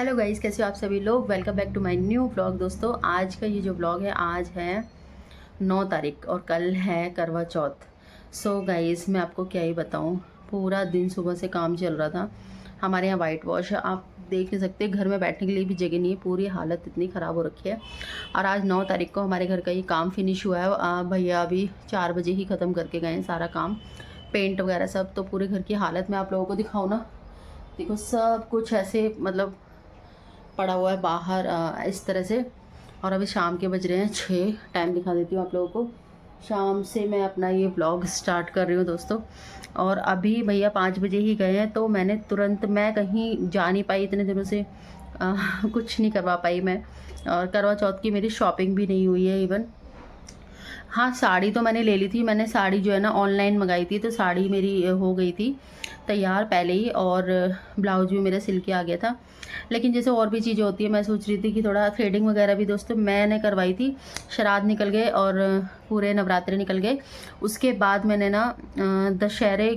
Hello guys, कैसे हो आप सभी लोग। Welcome back to my new vlog. दोस्तों आज का ये जो व्लॉग है, आज है 9 तारीख और कल है करवा चौथ। सो गाइस मैं आपको क्या ही बताऊं, पूरा दिन सुबह से काम चल रहा था। हमारे यहाँ वाइट वॉश है, आप देख नहीं सकते, घर में बैठने के लिए भी जगह नहीं है, पूरी हालत इतनी ख़राब हो रखी है। और आज 9 तारीख को हमारे घर का ये काम फिनिश हुआ है। भैया अभी 4 बजे ही ख़त्म करके गए हैं सारा काम, पेंट वगैरह सब। तो पूरे घर की हालत मैं आप लोगों को दिखाऊँ ना, देखो सब कुछ ऐसे मतलब पड़ा हुआ है बाहर इस तरह से। और अभी शाम के बज रहे हैं 6। टाइम दिखा देती हूँ आप लोगों को। शाम से मैं अपना ये व्लॉग स्टार्ट कर रही हूँ दोस्तों। और अभी भैया 5 बजे ही गए हैं, तो मैंने तुरंत, मैं कहीं जा नहीं पाई इतने दिनों से, कुछ नहीं करवा पाई मैं। और करवा चौथ की मेरी शॉपिंग भी नहीं हुई है इवन। हाँ, साड़ी तो मैंने ले ली थी। मैंने साड़ी जो है ना ऑनलाइन मंगाई थी, तो साड़ी मेरी हो गई थी तैयार पहले ही, और ब्लाउज भी मेरा सिल के आ गया था। लेकिन जैसे और भी चीज़ें होती है, मैं सोच रही थी कि थोड़ा थ्रेडिंग वगैरह भी दोस्तों मैंने करवाई थी। श्राद्ध निकल गए और पूरे नवरात्रे निकल गए। उसके बाद मैंने ना दशहरे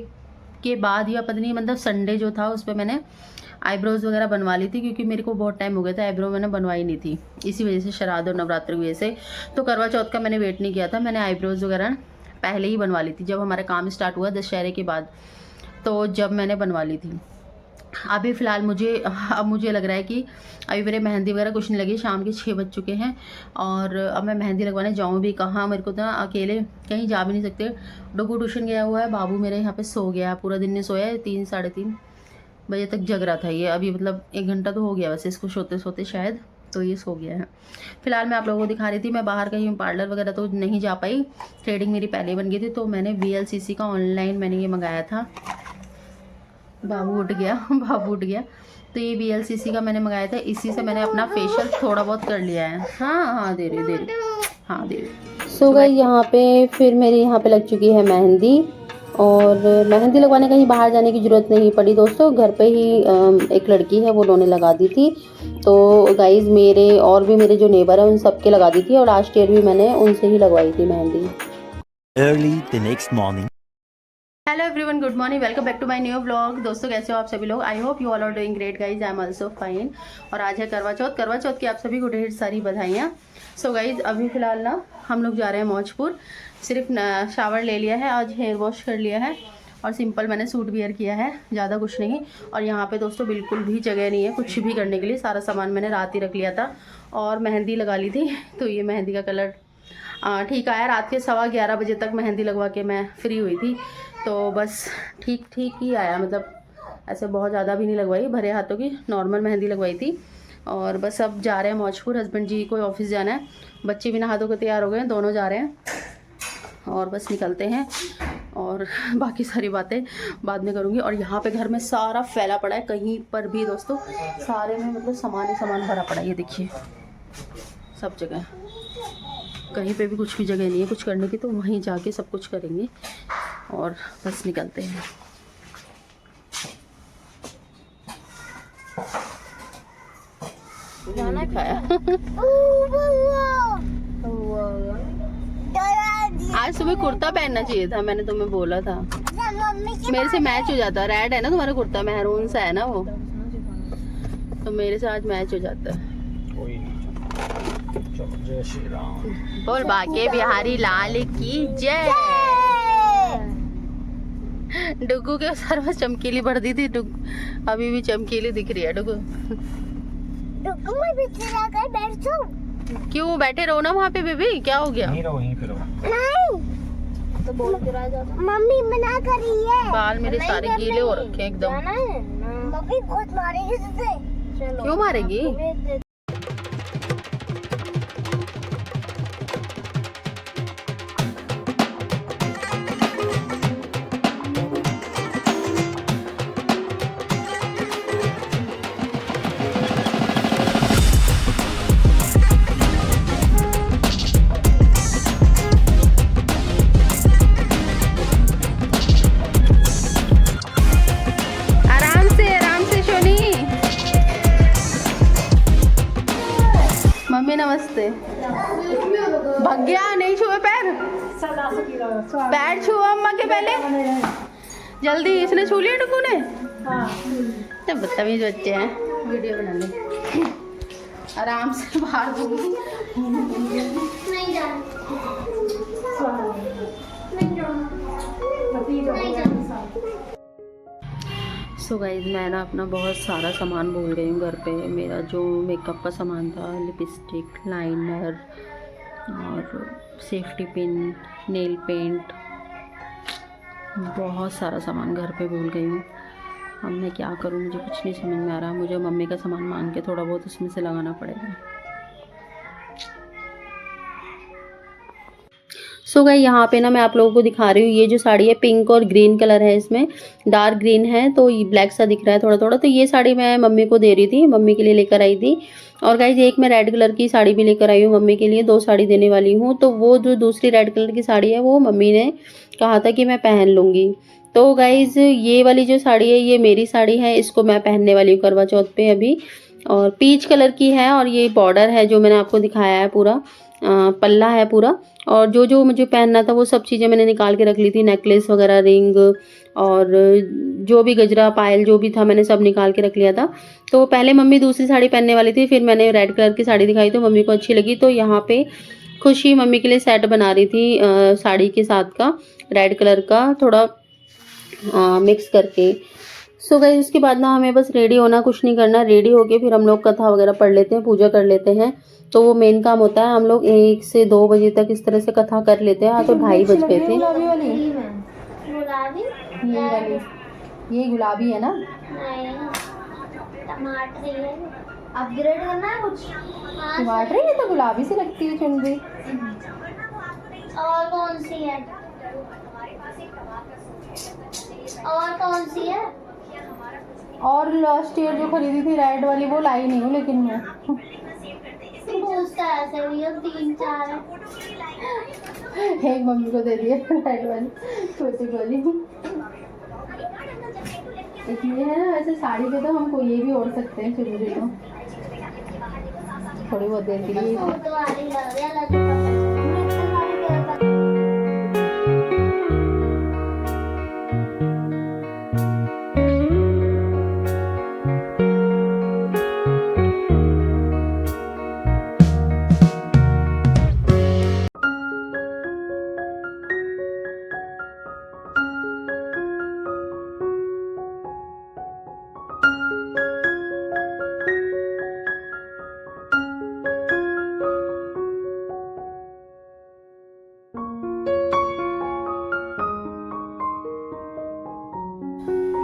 के बाद या पता नहीं, मतलब संडे जो था उस पर मैंने आईब्रोज़ वगैरह बनवा ली थी, क्योंकि मेरे को बहुत टाइम हो गया था आईब्रो मैंने बनवाई नहीं थी, इसी वजह से, श्राद्ध और नवरात्र की वजह से। तो करवा चौथ का मैंने वेट नहीं किया था, मैंने आईब्रोज़ वगैरह पहले ही बनवा ली थी, जब हमारा काम स्टार्ट हुआ दशहरे के बाद, तो जब मैंने बनवा ली थी। अभी फ़िलहाल मुझे लग रहा है कि अभी मेरे मेहंदी वगैरह कुछ नहीं लगी। शाम के 6 बज चुके हैं और अब मैं मेहंदी लगवाने जाऊँ भी कहाँ, मेरे को तो अकेले कहीं जा भी नहीं सकते। डोगू ट्यूशन गया हुआ है, बाबू मेरे यहाँ पे सो गया है, पूरा दिन नहीं सोया है, 3 साढ़े 3 बजे तक जग रहा था ये। अभी मतलब 1 घंटा तो हो गया वैसे इसको सोते सोते शायद, तो ये सो गया है। फिलहाल मैं आप लोगों को दिखा रही थी, मैं बाहर कहीं पार्लर वगैरह तो नहीं जा पाई, थ्रेडिंग मेरी पहले बन गई थी। तो मैंने VLCC का ऑनलाइन मैंने ये मंगाया था। बाबू उठ गया तो ये VLCC का मैंने मंगाया था, इसी से मैंने अपना फेशियल थोड़ा बहुत कर लिया है। हाँ दे रही। सो गाइस यहाँ पे फिर मेरी यहाँ पे लग चुकी है मेहंदी, और मेहंदी लगवाने कहीं बाहर जाने की ज़रूरत नहीं पड़ी दोस्तों, घर पे ही एक लड़की है वो उन्होंने लगा दी थी। तो गाइस मेरे और भी मेरे जो नेबर है उन सबके लगा दी थी, और लास्ट ईयर भी मैंने उनसे ही लगवाई थी mehndi. Early the next morning. Hello everyone, good morning, welcome back to my new vlog. दोस्तों कैसे हो आप सभी लोग। I hope you all are doing great guys, I am also fine. और आज है करवा चौथ की आप सभी को ढेर सारी बधाइयाँ। सो गाइज अभी फ़िलहाल ना हम लोग जा रहे हैं मौजपुर। सिर्फ शावर ले लिया है, आज हेयर वॉश कर लिया है, और सिंपल मैंने सूट वियर किया है, ज़्यादा कुछ नहीं। और यहाँ पर दोस्तों बिल्कुल भी जगह नहीं है कुछ भी करने के लिए, सारा सामान मैंने रात ही रख लिया था। और मेहंदी लगा ली थी, तो ये मेहंदी का कलर ठीक आया। रात के 11:15 बजे तक मेहंदी लगवा के मैं फ्री हुई थी, तो बस ठीक ही आया, मतलब ऐसे बहुत ज़्यादा भी नहीं लगवाई, भरे हाथों की नॉर्मल मेहंदी लगवाई थी। और बस अब जा रहे हैं मौजपुर, हस्बैंड जी को ऑफिस जाना है, बच्चे भी नहा धो के तैयार हो गए हैं, दोनों जा रहे हैं, और बस निकलते हैं। और बाकी सारी बातें बाद में करूँगी। और यहाँ पे घर में सारा फैला पड़ा है, कहीं पर भी दोस्तों सारे में मतलब सामान ही सामान भरा पड़ा है, ये देखिए सब जगह, कहीं पे भी कुछ भी जगह नहीं है कुछ करने की, तो वहीं जाके सब कुछ करेंगे। और बस निकलते हैं। खाना खाया आज सुबह कुर्ता पहनना चाहिए था, मैंने तुम्हें बोला था, मेरे से मैच हो जाता। रेड है ना तुम्हारा कुर्ता, मेहरून सा है ना वो, तो मेरे से आज मैच हो जाता है। जय श्री राम। बोल बाके बिहारी लाल की जय। डुगू के सर में चमकीली बढ़ दी थी, अभी भी चमकीली दिख रही है डुगू। क्यों बैठे रहो ना वहाँ पे बेबी, क्या हो गया। नहीं रहो, यहीं पे रहो। नहीं तो बोल के रह जाता। मम्मी मना कर रही है, बाल मेरे सारे गीले हो रखे हैं एकदम। मम्मी बहुत मारेगी तुझे। क्यों मारेगी। मम्मी नमस्ते। भाग गया, नहीं छुए पैर, पैर छुआ अम्मा के पहले जल्दी। इसने छू लिया डुगू ने, बदतमीज बच्चे हैं। वीडियो बना ले, आराम से बाहर घूम। नहीं जाना, सो गाइज मैं ना अपना बहुत सारा सामान भूल गई हूँ घर पे। मेरा जो मेकअप का सामान था, लिपस्टिक, लाइनर और सेफ्टी पिन, नेल पेंट, बहुत सारा सामान घर पे भूल गई हूँ। अब मैं क्या करूँ, मुझे कुछ नहीं समझ में आ रहा। मुझे मम्मी का सामान मांग के थोड़ा बहुत उसमें से लगाना पड़ेगा। सो गाइस यहाँ पे ना मैं आप लोगों को दिखा रही हूँ, ये जो साड़ी है पिंक और ग्रीन कलर है, इसमें डार्क ग्रीन है तो ये ब्लैक सा दिख रहा है थोड़ा थोड़ा। तो ये साड़ी मैं मम्मी को दे रही थी, मम्मी के लिए लेकर आई थी। और गाइस एक मैं रेड कलर की साड़ी भी लेकर आई हूँ मम्मी के लिए, 2 साड़ी देने वाली हूँ। तो वो जो दूसरी रेड कलर की साड़ी है वो मम्मी ने कहा था कि मैं पहन लूँगी। तो गाइज ये वाली जो साड़ी है ये मेरी साड़ी है, इसको मैं पहनने वाली हूँ करवा चौथ पे अभी। और पीच कलर की है और ये बॉर्डर है जो मैंने आपको दिखाया है, पूरा पल्ला है पूरा। और जो जो मुझे पहनना था वो सब चीज़ें मैंने निकाल के रख ली थी, नेकलेस वगैरह, रिंग और जो भी गजरा पायल जो भी था मैंने सब निकाल के रख लिया था। तो पहले मम्मी दूसरी साड़ी पहनने वाली थी, फिर मैंने रेड कलर की साड़ी दिखाई तो मम्मी को अच्छी लगी। तो यहाँ पे खुशी मम्मी के लिए सेट बना रही थी साड़ी के साथ का, रेड कलर का थोड़ा मिक्स करके। सो गाइस उसके बाद ना हमें बस रेडी होना, कुछ नहीं करना। रेडी होके फिर हम लोग कथा वगैरह पढ़ लेते हैं, पूजा कर लेते हैं। तो वो मेन काम होता है। हम लोग 1 से 2 बजे तक इस तरह से कथा कर लेते हैं। आज तो 2:30 बज गए थे। गुलाबी, ये वाली, ये गुलाबी है ना? नहीं टमाटरी है। अपग्रेड करना है कुछ? टमाटर ये तो गुलाबी से लगती है चुनरी। और कौन सी है? और कौन सी है? और लास्ट ईयर जो खरीदी थी रेड वाली वो लाई नहीं हूँ, लेकिन मैं पूछता है ऐसे भैया 3-4 है। एक मम्मी को दे दिया रेड वाली छोटी वाली। एक ये है ना, वैसे साड़ी पे तो हमको ये भी ओढ़ सकते हैं चुनरी, तो थोड़ी बहुत देर के लिए। फोटो आ रही लग रही है, अलग ही पता चला।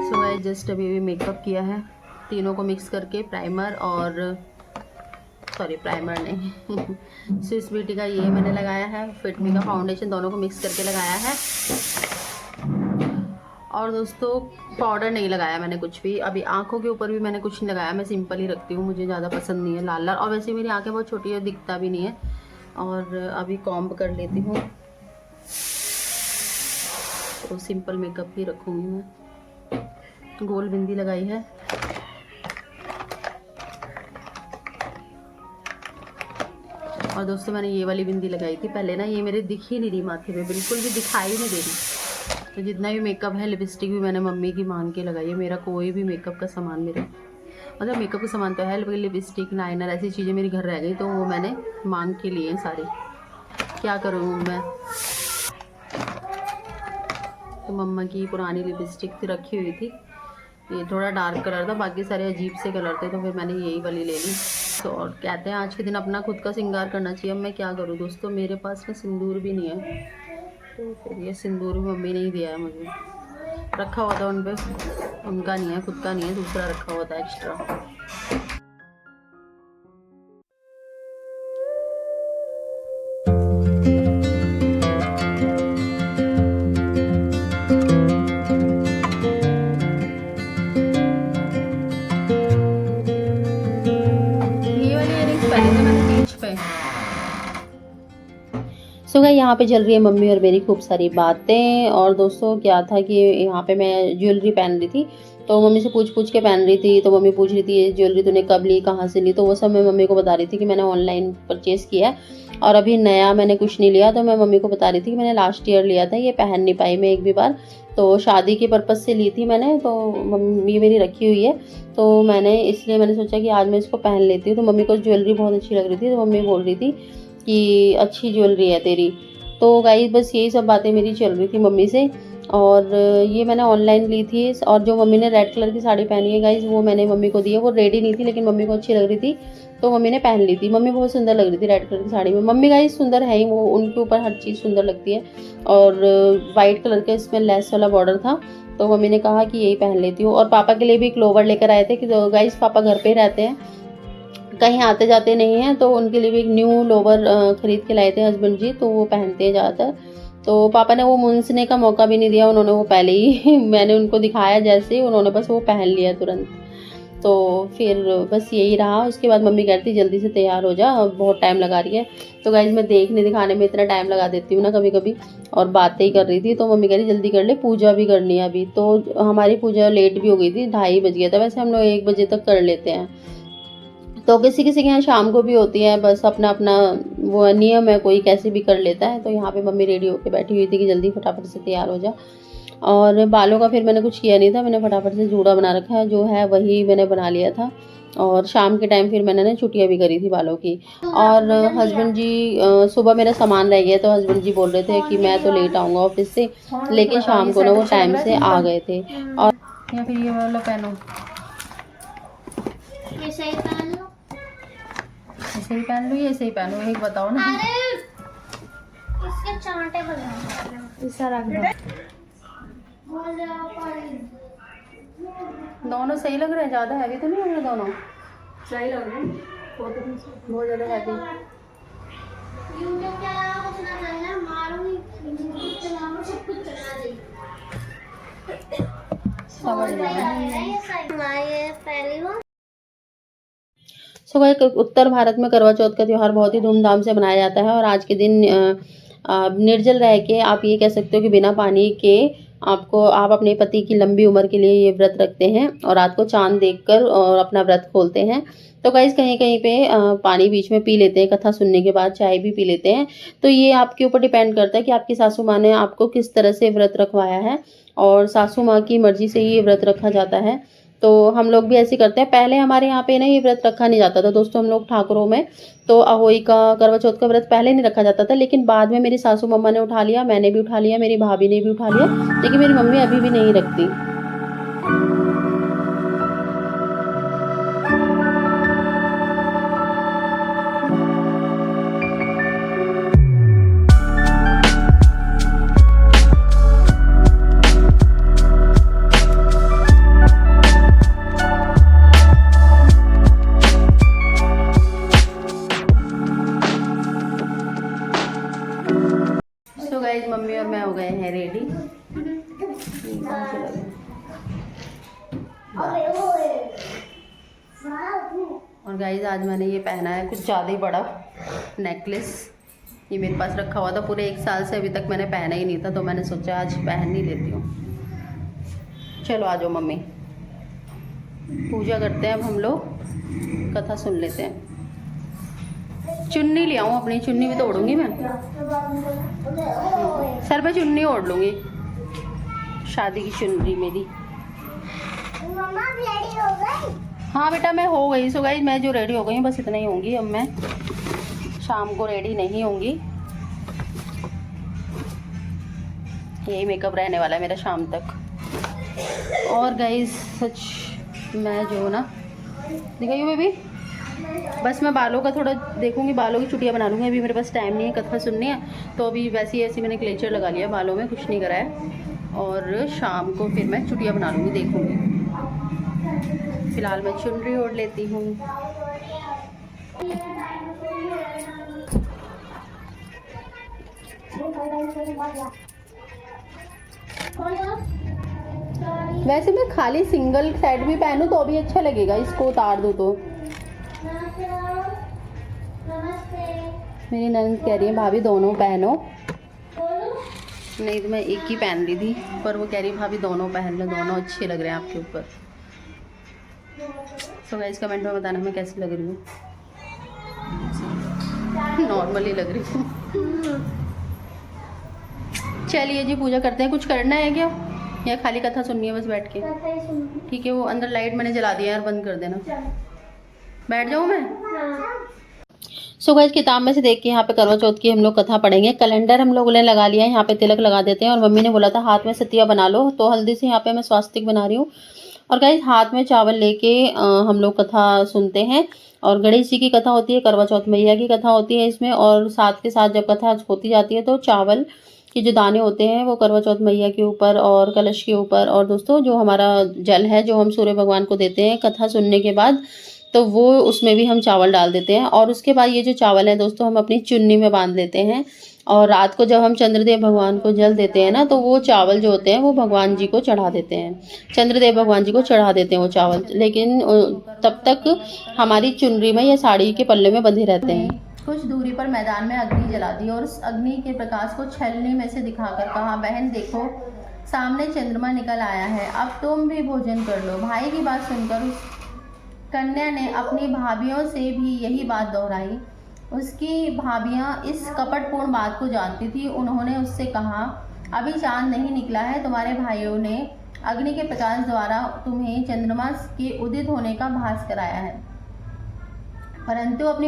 सो गाइस जस्ट अभी मेकअप किया है, तीनों को मिक्स करके, प्राइमर और सॉरी प्राइमर नहीं स्विस ब्यूटी का ये मैंने लगाया है, फिटमी का फाउंडेशन, दोनों को मिक्स करके लगाया है। और दोस्तों पाउडर नहीं लगाया मैंने कुछ भी, अभी आंखों के ऊपर भी मैंने कुछ नहीं लगाया। मैं सिंपल ही रखती हूँ, मुझे ज़्यादा पसंद नहीं है लाल लाल, और वैसे मेरी आंखें बहुत छोटी है, दिखता भी नहीं है। और अभी कॉम्ब कर लेती हूँ, तो सिंपल मेकअप ही रखूँगी मैं। गोल बिंदी लगाई है। और दोस्तों मैंने ये वाली बिंदी लगाई थी पहले ना, ये मेरे दिख ही नहीं रही माथे पे, बिल्कुल भी दिखाई नहीं दे रही। तो जितना भी मेकअप है, लिपस्टिक भी मैंने मम्मी की मांग के लगाई है। मेरा कोई भी मेकअप का सामान, मेरा मतलब मेकअप का सामान तो है, लिपस्टिक, लाइनर, ऐसी चीज़ें मेरी घर रह गई, तो वो मैंने मांग के लिए सारी। क्या करूँ मैं, तो मम्मा की पुरानी लिपस्टिक थी रखी हुई थी, ये थोड़ा डार्क कलर था, बाकी सारे अजीब से कलर थे, तो फिर मैंने यही वाली ले ली। तो और कहते हैं आज के दिन अपना खुद का श्रृंगार करना चाहिए। अब मैं क्या करूँ दोस्तों, मेरे पास में सिंदूर भी नहीं है, तो फिर ये सिंदूर भी मम्मी ने ही दिया है मुझे, रखा हुआ था उन पे, उनका नहीं है, खुद का नहीं है, दूसरा रखा हुआ था एक्स्ट्रा। सो गाइस यहाँ पे चल रही है मम्मी और मेरी खूब सारी बातें। और दोस्तों क्या था कि यहाँ पे मैं ज्वेलरी पहन रही थी, तो मम्मी से पूछ के पहन रही थी। तो मम्मी पूछ रही थी ये ज्वेलरी तूने कब ली, कहाँ से ली, तो वो सब मैं मम्मी को बता रही थी कि मैंने ऑनलाइन परचेज़ किया है और अभी नया मैंने कुछ नहीं लिया। तो मैं मम्मी को बता रही थी कि मैंने लास्ट ईयर लिया था, ये पहन नहीं पाई मैं एक भी बार, तो शादी के पर्पज़ से ली थी मैंने, तो मम्मी मेरी रखी हुई है, तो इसलिए मैंने सोचा कि आज मैं इसको पहन लेती हूँ। तो मम्मी को ज्वेलरी बहुत अच्छी लग रही थी, तो मम्मी बोल रही थी कि अच्छी ज्वेलरी है तेरी। तो गाइस बस यही सब बातें मेरी चल रही थी मम्मी से। और ये मैंने ऑनलाइन ली थी, और जो मम्मी ने रेड कलर की साड़ी पहनी है गाइस, वो मैंने मम्मी को दी है। वो रेडी नहीं थी, लेकिन मम्मी को अच्छी लग रही थी, तो मम्मी ने पहन ली थी। मम्मी बहुत सुंदर लग रही थी रेड कलर की साड़ी में। मम्मी गाइस सुंदर है ही, वो उनके ऊपर हर चीज़ सुंदर लगती है। और वाइट कलर का इसमें लेस वाला बॉर्डर था, तो मम्मी ने कहा कि यही पहन लेती हूँ। और पापा के लिए भी एक लोवर लेकर आए थे कि गाइस पापा घर पे ही रहते हैं, कहीं आते जाते नहीं हैं, तो उनके लिए भी एक न्यू लोवर ख़रीद के लाए थे हस्बैंड जी, तो वो पहनते हैं ज़्यादातर। तो पापा ने वो मूंछने का मौका भी नहीं दिया, उन्होंने वो पहले ही मैंने उनको दिखाया जैसे ही, उन्होंने बस वो पहन लिया तुरंत। तो फिर बस यही रहा। उसके बाद मम्मी कहती जल्दी से तैयार हो जा, बहुत टाइम लगा रही है। तो गाइज मैं देखने दिखाने में इतना टाइम लगा देती हूँ ना कभी कभी, और बातें ही कर रही थी, तो मम्मी कह रही जल्दी कर ले, पूजा भी करनी है अभी। तो हमारी पूजा लेट भी हो गई थी, 2:30 बज गया था। वैसे हम लोग 1 बजे तक कर लेते हैं, तो किसी किसी के यहाँ शाम को भी होती है, बस अपना अपना वो नियम है, कोई कैसे भी कर लेता है। तो यहाँ पे मम्मी रेडी होके बैठी हुई थी कि जल्दी फटाफट से तैयार हो जा। और बालों का फिर मैंने कुछ किया नहीं था, मैंने फटाफट से जूड़ा बना रखा है, जो है वही मैंने बना लिया था। और शाम के टाइम फिर मैंने ना छुट्टियाँ भी करी थी बालों की। और हस्बैंड जी सुबह मेरा सामान रह गया, तो हस्बैंड जी बोल रहे थे कि मैं तो लेट आऊँगा ऑफिस से, लेकिन शाम को ना वो टाइम से आ गए थे। और या फिर ये वाला पहनो, ऐसे ही पहन लो। ऐसे ही पहन लो या ऐसे ही पहनो, एक बताओ ना। अरे इसके चांटे बना ऐसा रख दो, दोनों सही लग रहे हैं, ज़्यादा हैवी तो नहीं लग रहे, दोनों सही लग रहा है, बहुत ज़्यादा हैवी। यूट्यूब के अलावा कुछ ना चलना, मारूंगी यूट्यूब के अलावा सब कुछ चला देगी। समझ रहा है। ये पहली बार। सो गाइस उत्तर भारत में करवा चौथ का त्यौहार बहुत ही धूमधाम से मनाया जाता है। और आज के दिन निर्जल रह के आप ये कह सकते हो कि बिना पानी के आप अपने पति की लंबी उम्र के लिए ये व्रत रखते हैं, और रात को चांद देखकर और अपना व्रत खोलते हैं। तो गाइस कहीं कहीं पे पानी बीच में पी लेते हैं, कथा सुनने के बाद चाय भी पी लेते हैं। तो ये आपके ऊपर डिपेंड करता है कि आपकी सासू माँ ने आपको किस तरह से व्रत रखवाया है, और सासू माँ की मर्जी से ही ये व्रत रखा जाता है। तो हम लोग भी ऐसे करते हैं। पहले हमारे यहाँ पे ना ये व्रत रखा नहीं जाता था दोस्तों, हम लोग ठाकुरों में तो अहोई का करवा चौथ का व्रत पहले नहीं रखा जाता था, लेकिन बाद में मेरी सासू मम्मा ने उठा लिया, मैंने भी उठा लिया, मेरी भाभी ने भी उठा लिया, लेकिन मेरी मम्मी अभी भी नहीं रखती। तो गाइस मम्मी और मैं हो गए हैं रेडी। और गाइस आज मैंने ये पहना है कुछ ज़्यादा ही बड़ा नेकलेस, ये मेरे पास रखा हुआ था पूरे 1 साल से, अभी तक मैंने पहना ही नहीं था, तो मैंने सोचा आज पहन ही लेती हूँ। चलो आ जाओ मम्मी, पूजा करते हैं अब हम लोग, कथा सुन लेते हैं। चुन्नी ले आऊँ, अपनी चुन्नी भी तो ओढ़ूंगी मैं, सर पे चुन्नी ओढ़ लूँगी, शादी की चुन्नी मेरी। मम्मा रेडी हो गई? हाँ बेटा मैं हो गई। सो गाइस मैं जो रेडी हो गई हूँ बस इतना ही होंगी, अब मैं शाम को रेडी नहीं होंगी। यही मेकअप रहने वाला है मेरा शाम तक। और गाइस सच मैं जो ना दिखाइए बेबी, बस मैं बालों का थोड़ा देखूंगी, बालों की चुटियाँ बना लूँगी। अभी मेरे पास टाइम नहीं है कथा सुननी है, तो अभी वैसे ही ऐसी मैंने क्लेचर लगा लिया बालों में, कुछ नहीं करा है। और शाम को फिर मैं चुटियाँ बना लूँगी, देखूँगी। फिलहाल मैं चुनरी ओढ़ लेती हूँ। वैसे मैं खाली सिंगल सेट भी पहनूं तो भी अच्छा लगेगा, इसको उतार दूँ तो। मेरी ननद कह रही है भाभी दोनों पहनो, नहीं तो मैं एक ही पहन रही थी, पर वो कह रही है भाभी दोनों पहन लो, दोनों अच्छे लग रहे हैं आपके ऊपर। तो गाइस कमेंट में बताना मैं कैसी लग रही हूँ। नॉर्मली लग रही हूँ। चलिए जी पूजा करते हैं। कुछ करना है क्या? या खाली कथा सुननी है बस बैठ के? कथा ही सुन। ठीक है, वो अंदर लाइट मैंने जला दिया यार, बंद कर देना। चल। बैठ जाऊँ मैं? हाँ। सो गाइस किताब में से देख के यहाँ पे करवा चौथ की हम लोग कथा पढ़ेंगे। कैलेंडर हम लोगों ने लगा लिया है, यहाँ पे तिलक लगा देते हैं। और मम्मी ने बोला था हाथ में सतिया बना लो, तो हल्दी से यहाँ पे मैं स्वास्तिक बना रही हूँ। और गाइस हाथ में चावल लेके हम लोग कथा सुनते हैं। और गणेश जी की कथा होती है, करवा चौथ मैया की कथा होती है इसमें। और साथ के साथ जब कथा होती जाती है तो चावल के जो दाने होते हैं वो करवा चौथ मैया के ऊपर और कलश के ऊपर, और दोस्तों जो हमारा जल है जो हम सूर्य भगवान को देते हैं कथा सुनने के बाद, तो वो उसमें भी हम चावल डाल देते हैं। और उसके बाद ये जो चावल है दोस्तों हम अपनी चुन्नी में बांध लेते हैं। और रात को जब हम चंद्रदेव भगवान को जल देते हैं ना, तो वो चावल जो होते हैं वो भगवान जी को चढ़ा देते हैं, चंद्रदेव भगवान जी को चढ़ा देते हैं वो चावल। लेकिन तब तक हमारी चुनरी में या साड़ी के पल्ले में बंधे रहते हैं। कुछ दूरी पर मैदान में अग्नि जला दी और उस अग्नि के प्रकाश को छलनी में से दिखाकर कहा, बहन देखो सामने चंद्रमा निकल आया है, अब तुम भी भोजन कर लो। भाई की बात सुनकर उस कन्या ने अपनी भाभियों से भी यही बात दोहराई। उसकी भाभियां इस कपटपूर्ण बात को जानती थी। उन्होंने उससे कहा, अभी चांद नहीं निकला है, तुम्हारे भाइयों ने अग्नि के प्रकाश द्वारा तुम्हें चंद्रमा के उदित होने का भास कराया है, परंतु अपनी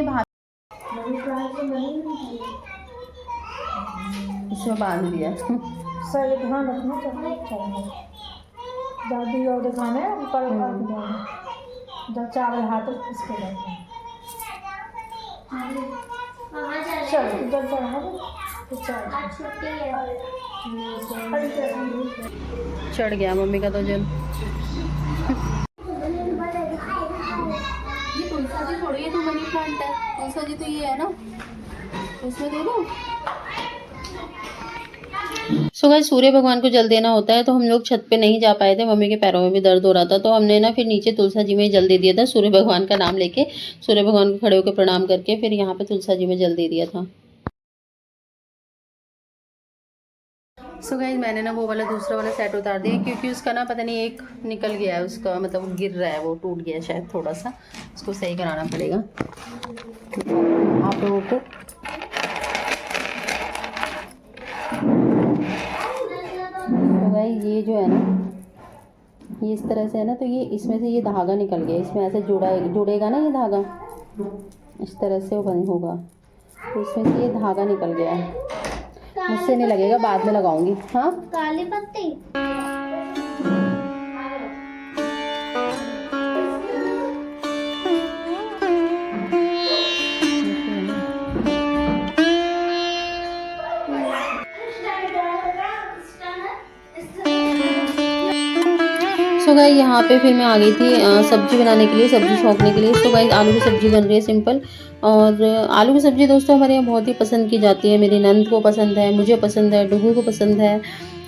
इसमें बांध दिया। सर ध्यान रखना चाहिए, दादी और दिखाना है ऊपर जब चावल हाथ इसके लगते चल जब चढ़ा तो चढ़ गया मम्मी का तो जल। ये तुलसा जी थोड़ी है, तो मनी प्लांट है। तुलसा जी तो ये है ना, उसमें दे दो। सो गाइस सूर्य भगवान को जल देना होता है, तो हम लोग छत पे नहीं जा पाए थे, मम्मी के पैरों में भी दर्द हो रहा था, तो हमने ना फिर नीचे तुलसा जी में जल दे दिया था। सूर्य भगवान का नाम लेके, सूर्य भगवान को खड़े होकर प्रणाम करके फिर यहाँ पे तुलसा जी में जल दे दिया था। सो गाइस मैंने ना वो वाला दूसरा वाला सेट उतार दिया, क्योंकि उसका ना पता नहीं एक निकल गया है उसका, मतलब गिर रहा है, वो टूट गया शायद थोड़ा सा, उसको सही कराना पड़ेगा आप लोगों को। तो गाइस ये जो है ना, ये इस तरह से है ना, तो ये इसमें से ये धागा निकल गया, इसमें ऐसे जुड़ेगा ना ये धागा, इस तरह से वो बन होगा, तो इसमें से ये धागा निकल गया है। मुझसे नहीं लगेगा, बाद में लगाऊंगी। हाँ काली पत्ती सो गाइस यहाँ पे फिर मैं आ गई थी सब्जी बनाने के लिए, सब्जी छौंकने के लिए। सो गाइस आलू की सब्जी बन रही है सिंपल। और आलू की सब्जी दोस्तों हमारे यहाँ बहुत ही पसंद की जाती है, मेरी नंद को पसंद है, मुझे पसंद है, डुगू को पसंद है,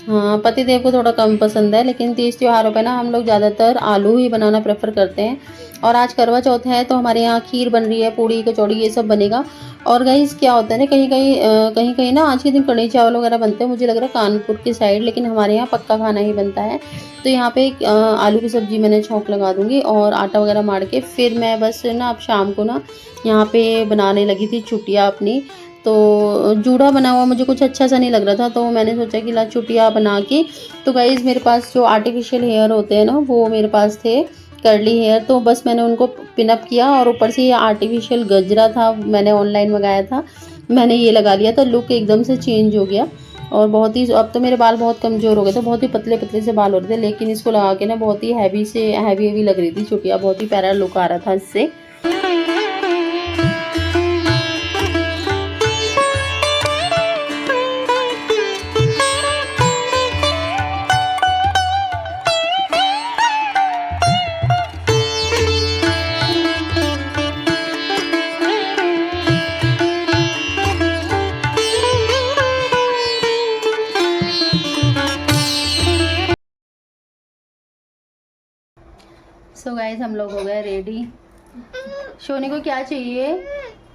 हाँ पतिदेव को थोड़ा कम पसंद है। लेकिन तीज त्योहारों पे ना हम लोग ज़्यादातर आलू ही बनाना प्रेफर करते हैं। और आज करवा चौथ है तो हमारे यहाँ खीर बन रही है, पूड़ी कचौड़ी ये सब बनेगा। और गाइस क्या होता है ना, कहीं कहीं ना आज के दिन कढ़ी चावल वगैरह बनते हैं, मुझे लग रहा है कानपुर की साइड, लेकिन हमारे यहाँ पक्का खाना ही बनता है। तो यहाँ पे आलू की सब्जी मैंने छौंक लगा दूँगी और आटा वगैरह मार के फिर मैं बस ना अब शाम को ना यहाँ पे बनाने लगी थी चुटिया अपनी। तो जूड़ा बना हुआ मुझे कुछ अच्छा सा नहीं लग रहा था, तो मैंने सोचा कि ला चुटिया बना के। तो गाइस मेरे पास जो आर्टिफिशियल हेयर होते हैं ना वो मेरे पास थे, कर्ली हेयर, तो बस मैंने उनको पिनअप किया और ऊपर से ये आर्टिफिशियल गजरा था, मैंने ऑनलाइन मंगाया था, मैंने ये लगा लिया, तो लुक एकदम से चेंज हो गया। और बहुत ही अब तो मेरे बाल बहुत कमज़ोर हो गए थे, बहुत ही पतले पतले से बाल हो रहे थे, लेकिन इसको लगा के ना बहुत ही हैवी लग रही थी चुटिया, बहुत ही प्यारा लुक आ रहा था इससे। सो गाइस हम लोग हो गए रेडी। सोनी को क्या चाहिए?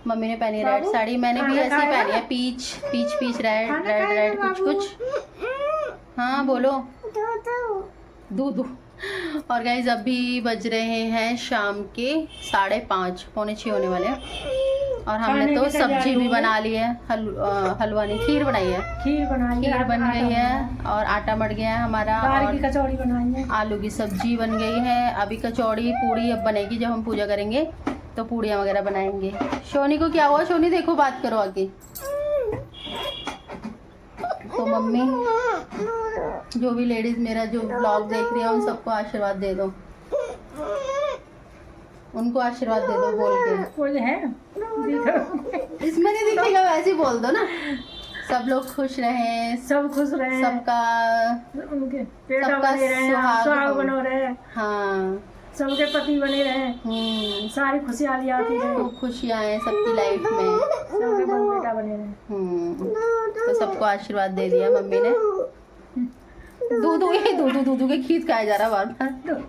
मम्मी ने पहनी रेड साड़ी, मैंने भी ऐसी पहनी है, पीच रेड कुछ। हाँ बोलो। दूध। और गाइस अभी बज रहे हैं शाम के 5:30, 5:45 होने वाले हैं। और हमने खाने तो की तैयारी सब्जी हो भी गई। बना ली है। हलवा नहीं, खीर बनाई है। खीर बनाई खीर है, बन आटा गई है बनाया और आटा मड़ गया है हमारा, दाल की और कचौड़ी बनाई है। आलू की सब्जी बन गई है। अभी कचौड़ी पूड़ी अब बनेगी, जब हम पूजा करेंगे तो पूड़ियाँ वगैरह बनाएंगे। शोनी को क्या हुआ? शोनी देखो, बात करो आगे। तो मम्मी, जो भी लेडीज मेरा जो ब्लॉग देख रही है उन सबको आशीर्वाद दे दो, उनको आशीर्वाद दे दो बोल के। कोई है दिख- इसमें नहीं दिखेगा, वैसे ही बोल दो ना। सब लोग खुश रहें, सब खुश रहे, सबका उनके पेट सबका बने रहे, सुहाग सुहाग हो। बनो रहे, हाँ। सबके पति बने रहे, सारी खुशहाली आती रहे, खूब खुशियाँ आए सबकी लाइफ में। सबके बल बेटा बने रहे। तो सबको आशीर्वाद दे दिया मम्मी ने। दूधू के खींच खाया जा रहा बार बार।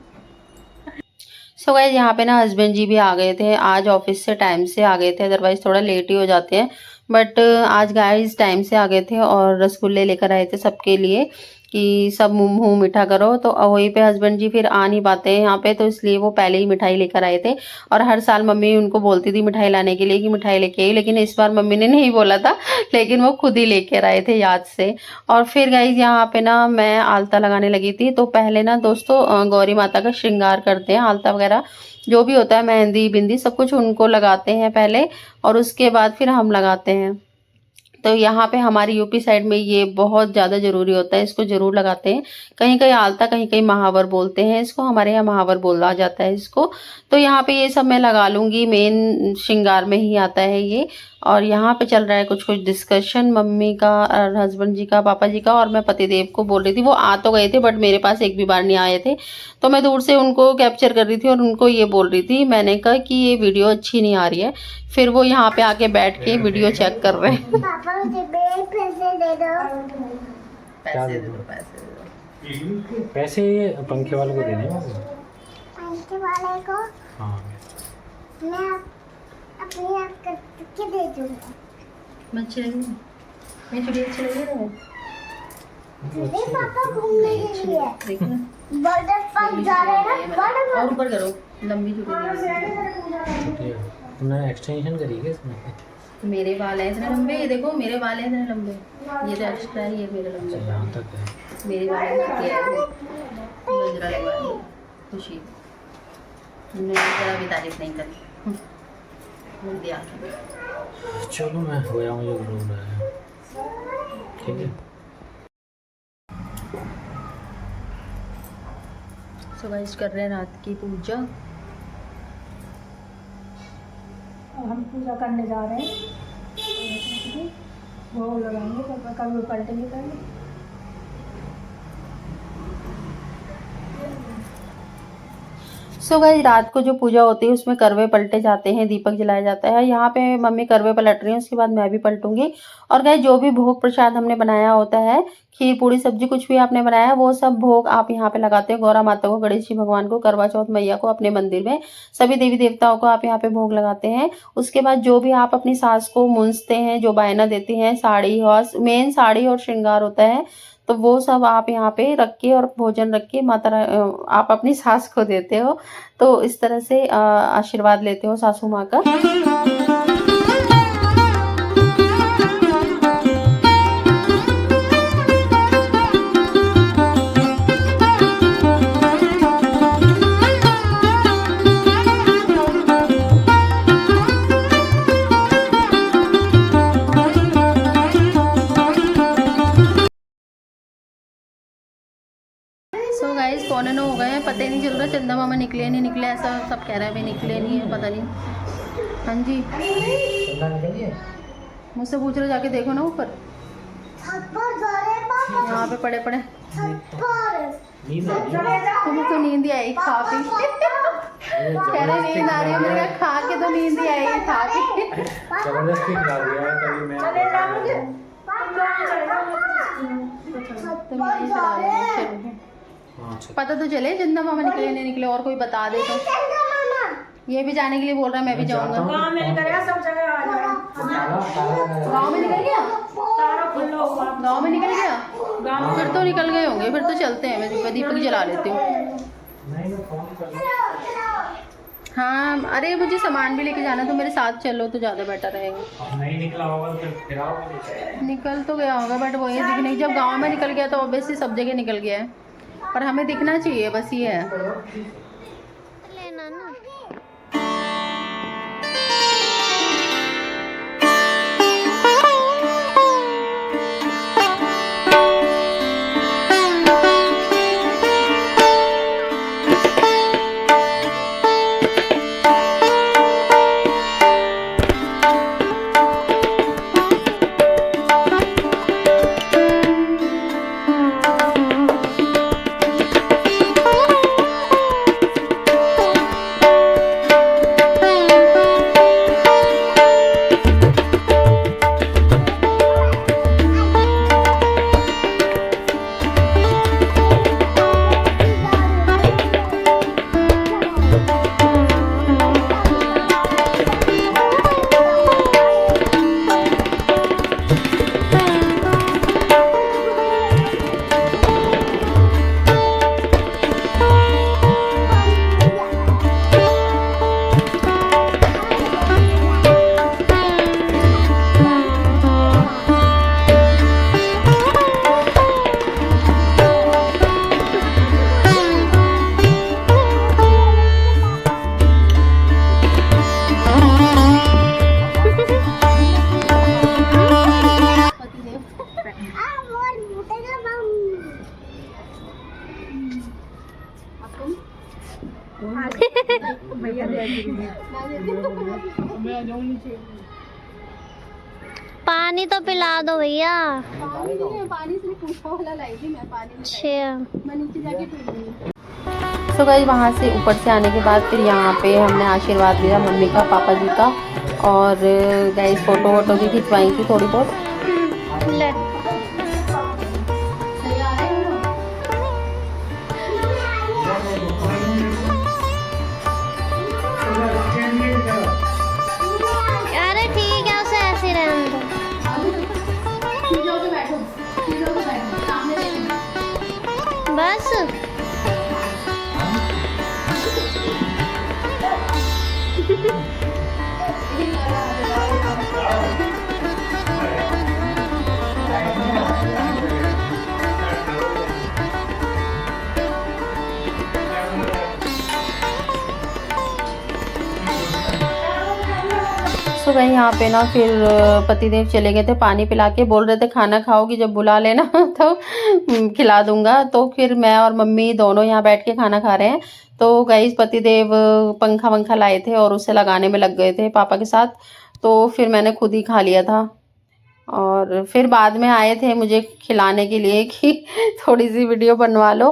सो गाइस, यहाँ पे ना हस्बैंड जी भी आ गए थे। आज ऑफिस से टाइम से आ गए थे, अदरवाइज थोड़ा लेट ही हो जाते हैं। बट आज गाइस टाइम से आ गए थे और रसगुल्ले लेकर आए थे सबके लिए कि सब मुंह मीठा करो। तो वहीं पे हस्बैंड जी फिर आ नहीं पाते हैं यहाँ पे, तो इसलिए वो पहले ही मिठाई लेकर आए थे। और हर साल मम्मी उनको बोलती थी मिठाई लाने के लिए कि मिठाई लेके आई, लेकिन इस बार मम्मी ने नहीं बोला था, लेकिन वो खुद ही लेकर आए थे याद से। और फिर गाइस यहाँ पे ना मैं आलता लगाने लगी थी। तो पहले ना दोस्तों गौरी माता का श्रृंगार करते हैं, आलता वगैरह जो भी होता है, मेहंदी बिंदी सब कुछ उनको लगाते हैं पहले, और उसके बाद फिर हम लगाते हैं। तो यहाँ पे हमारी यूपी साइड में ये बहुत ज़्यादा ज़रूरी होता है, इसको ज़रूर लगाते हैं। कहीं कहीं आलता, कहीं कहीं महावर बोलते हैं इसको, हमारे यहाँ महावर बोला जाता है इसको। तो यहाँ पे ये सब मैं लगा लूँगी, मेन श्रृंगार में ही आता है ये। और यहाँ पे चल रहा है कुछ कुछ डिस्कशन मम्मी का और हस्बैंड जी का, पापा जी का, और मैं पतिदेव को बोल रही थी। वो आ तो गए थे बट मेरे पास एक भी बार नहीं आए थे, तो मैं दूर से उनको कैप्चर कर रही थी और उनको ये बोल रही थी। मैंने कहा कि ये वीडियो अच्छी नहीं आ रही है। फिर वो यहाँ पे आके बैठ के वीडियो चेक कर रहे हैं। पापा मुझे पैसे दे दो। पैसे दे दो, पैसे दे दो। पैसे पंखे वाले को देने हैं। पंखे वाले को हाँ, मैं अपने आप करके दे दूंगा। मैं अच्छी लगी, मैं चुड़ी अच्छी लगी ना। मेरे पापा घूमने के लिए देखो ना, वाटर पार्क जा रहे हैं ना, वाटर और ऊपर करो, लंबी चुड़ी ठीक है। तुमने एक्सटेंशन करी है इसमें? मेरे बाल हैं इतने लंबे, ये देखो मेरे बाल हैं इतने लंबे, ये तो एक्स्ट्रा है, ये मेरे लंबे। यहाँ तक है। मेरे बाल हैं गजरा लगवा दी खुशी, मैंने जरा भी तारीफ नहीं करी। दिया चलो मैं होया, मुझे रो रहा है। ठीक है। सो गाइस कर रहे हैं रात की पूजा। और हम पूजा करने जा रहे हैं, भोग लगाएंगे, तो कभी पलटेंगे पहले। सो गाइस रात को जो पूजा होती है उसमें करवे पलटे जाते हैं, दीपक जलाया जाता है। यहाँ पे मम्मी करवे पलट रही हैं, उसके बाद मैं भी पलटूंगी। और गाइस जो भी भोग प्रसाद हमने बनाया होता है, खीर पूड़ी सब्जी कुछ भी आपने बनाया है, वो सब भोग आप यहाँ पे लगाते हैं। गौरा माता को, गणेश जी भगवान को, करवा चौथ मैया को, अपने मंदिर में सभी देवी देवताओं को आप यहाँ पे भोग लगाते हैं। उसके बाद जो भी आप अपनी सास को मूंझते हैं, जो बायना देती हैं, साड़ी और मेन साड़ी और श्रृंगार होता है, तो वो सब आप यहाँ पे रख के और भोजन रख के आप अपनी सास को देते हो। तो इस तरह से आशीर्वाद लेते हो सासू माँ का। सो गाइस 9:15 हो गए हैं, पता ही नहीं चल रहा चंदा मामा निकले नहीं निकले, ऐसा सब कह रहे हैं भाई निकले नहीं है, पता नहीं। हाँ जी, मुझसे पूछ रहे, जाके देखो ना ऊपर, छत पर जा रहे हैं पापा, यहाँ पे पड़े पड़े। छत पर। तुम्हें तो नींद ही आई खा पी के। कह रहे नींद आ रही है, मैंने कहा खा के तो नींद ही आई खा के। जबरदस्ती खिला दिया कभी मैं। तुम यही चला रहे हो, चलो। हाँ, अच्छा। पता तो चले चंदा मामा निकले नहीं निकले, और कोई बता दे तो। चंदा मामा ये भी जाने के लिए बोल रहा है, मैं भी जाऊंगा। गाँव में निकल गया, सब जगह आ जाएगा। गाँव में निकल गया, तारा खुल्ला हुआ गाँव में निकल गया, फिर तो निकल गए होंगे, फिर तो चलते हैं। मैं दीपक जला लेती हूँ। हाँ, अरे मुझे सामान भी लेके जाना, तो मेरे साथ चलो तो ज़्यादा बेटर रहेगा। अब नहीं निकला होगा तो फिर आओगे। निकल तो गया होगा, बट वही दिखने, जब गांव में निकल गया तो ऑब्वियसली सब जगह निकल गया है, पर हमें दिखना चाहिए, बस ये है। लेना ना। पानी तो पिला दो भैया। पानी से पूछा वाला लाई थी मैं, पानी अच्छा मैं नीचे जाके पी लूंगी। सो गाइस वहाँ से ऊपर से आने के बाद फिर यहाँ पे हमने आशीर्वाद लिया मम्मी का, पापा जी का, और गाइस फोटो वोटो भी खिंचवाई थी थोड़ी बहुत। ले अरे ठीक है, उसे ऐसे ही रहने दो बस। सो भाई यहाँ पे ना फिर पतिदेव चले गए थे, पानी पिला के बोल रहे थे खाना खाओगी जब बुला लेना तो खिला दूंगा। तो फिर मैं और मम्मी दोनों यहाँ बैठ के खाना खा रहे हैं। तो गाइस पतिदेव पंखा वंखा लाए थे और उसे लगाने में लग गए थे पापा के साथ, तो फिर मैंने खुद ही खा लिया था। और फिर बाद में आए थे मुझे खिलाने के लिए कि थोड़ी सी वीडियो बनवा लो।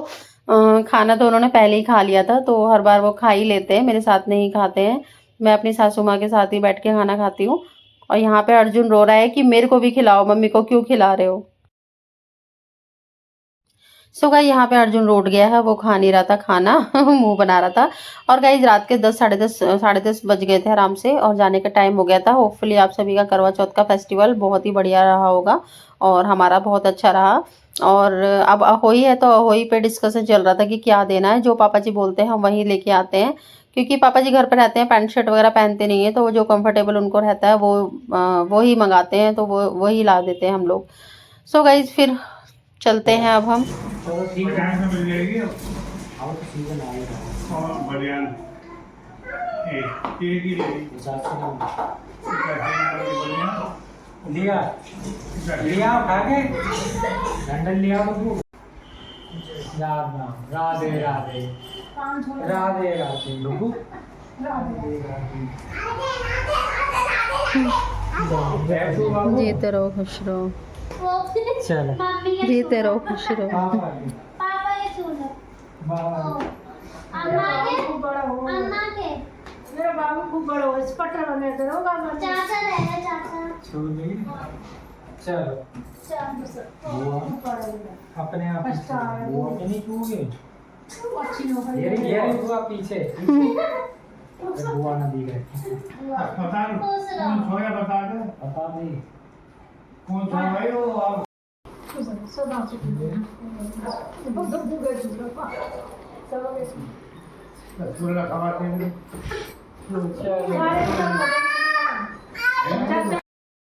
खाना तो उन्होंने पहले ही खा लिया था, तो हर बार वो खा ही लेते हैं, मेरे साथ नहीं खाते हैं। मैं अपनी सासू माँ के साथ ही बैठ के खाना खाती हूँ। और यहाँ पे अर्जुन रो रहा है कि मेरे को भी खिलाओ, मम्मी को क्यों खिला रहे हो। सो गाइस यहाँ पे अर्जुन रोट गया है, वो खा नहीं रहा था खाना मुंह बना रहा था। और गाइस रात के 10 साढ़े 10 बज गए थे आराम से, और जाने का टाइम हो गया था। होपफुली आप सभी का करवा चौथ का फेस्टिवल बहुत ही बढ़िया रहा होगा, और हमारा बहुत अच्छा रहा। और अब अहोई है, तो अहोई पे डिस्कशन चल रहा था कि क्या देना है। जो पापा जी बोलते हैं हम वही लेके आते हैं, क्योंकि पापा जी घर पर रहते हैं, पैंट शर्ट वगैरह पहनते नहीं है, तो वो जो कंफर्टेबल उनको रहता है वो ही मंगाते हैं, तो वो वही ला देते हैं हम लोग। सो गाइज फिर चलते हैं अब हम। चलो ठीक है, मिल जाएगी। आओ तो सीजन आएगा और बढ़िया लिया लिया उठा के डंडल लिया बबू। राम राम, राधे राधे, राधे राधे बबू, जीते रहो खुश रहो, चलो जीते रहो खुश रहो। पापा ये सुनो। अम्मा के मेरा बाबू खूब बड़ा हो, इस पटर में दे दो बाबा। चाचा रहेगा, चाचा चलो अपने आप वो नहीं छूगे। अच्छी हो गई ये बुआ पीछे बुआ ना दिख रही। बता कौन सोया, बता दे, बता दे कौन सोया भाई वो। आप सदा से रसगुल्ला खवाते हैं।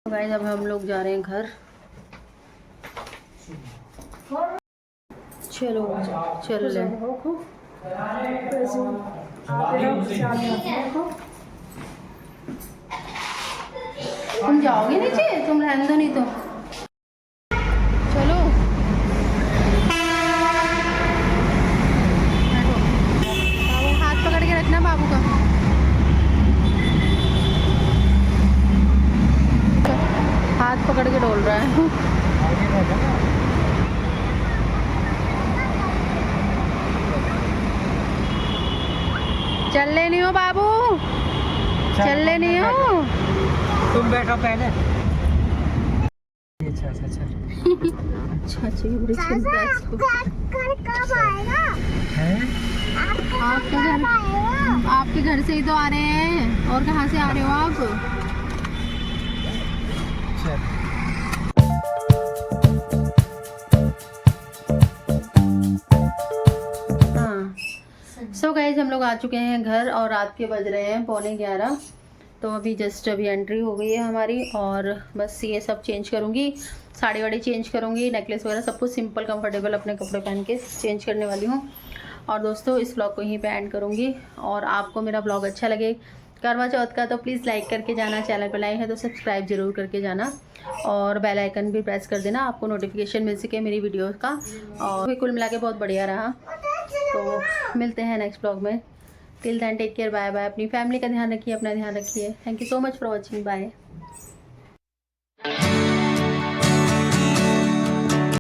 गाइस अब हम लोग जा रहे हैं घर। चलो चलो ले। तुम जाओगे नीचे, तुम रहने दो नहीं तो। चलो बाबू हाथ पकड़ के रखना बाबू का। हाथ पकड़ के डोल रहा है। चल ले नहीं हो बाबू, चल ले नहीं हो। तुम बैठो पहले। अच्छा अच्छा अच्छा अच्छा ये बड़ी चिंता है इसको। कब आएगा? हैं? आपके घर से ही तो आ रहे हैं, और कहाँ से आ रहे हो आप? हाँ सो गाइज हम लोग आ चुके हैं घर और रात के बज रहे हैं 11:15। तो अभी जस्ट अभी एंट्री हो गई है हमारी, और बस ये सब चेंज करूँगी, साड़ी वाड़ी चेंज करूँगी, नेकलेस वगैरह सब कुछ सिंपल कंफर्टेबल अपने कपड़े पहन के चेंज करने वाली हूँ। और दोस्तों इस ब्लॉग को यहीं पे एंड करूँगी। और आपको मेरा ब्लॉग अच्छा लगे करवा चौथ का तो प्लीज़ लाइक करके जाना, चैनल पर लाइक है तो सब्सक्राइब जरूर करके जाना, और बेल आइकन भी प्रेस कर देना, आपको नोटिफिकेशन मिल सके मेरी वीडियो का। और कुल मिला के बहुत बढ़िया रहा। तो मिलते हैं नेक्स्ट ब्लॉग में। Till then take care, bye bye. अपनी फैमिली का ध्यान रखिए, अपना ध्यान रखिए। Thank you so much for watching, bye.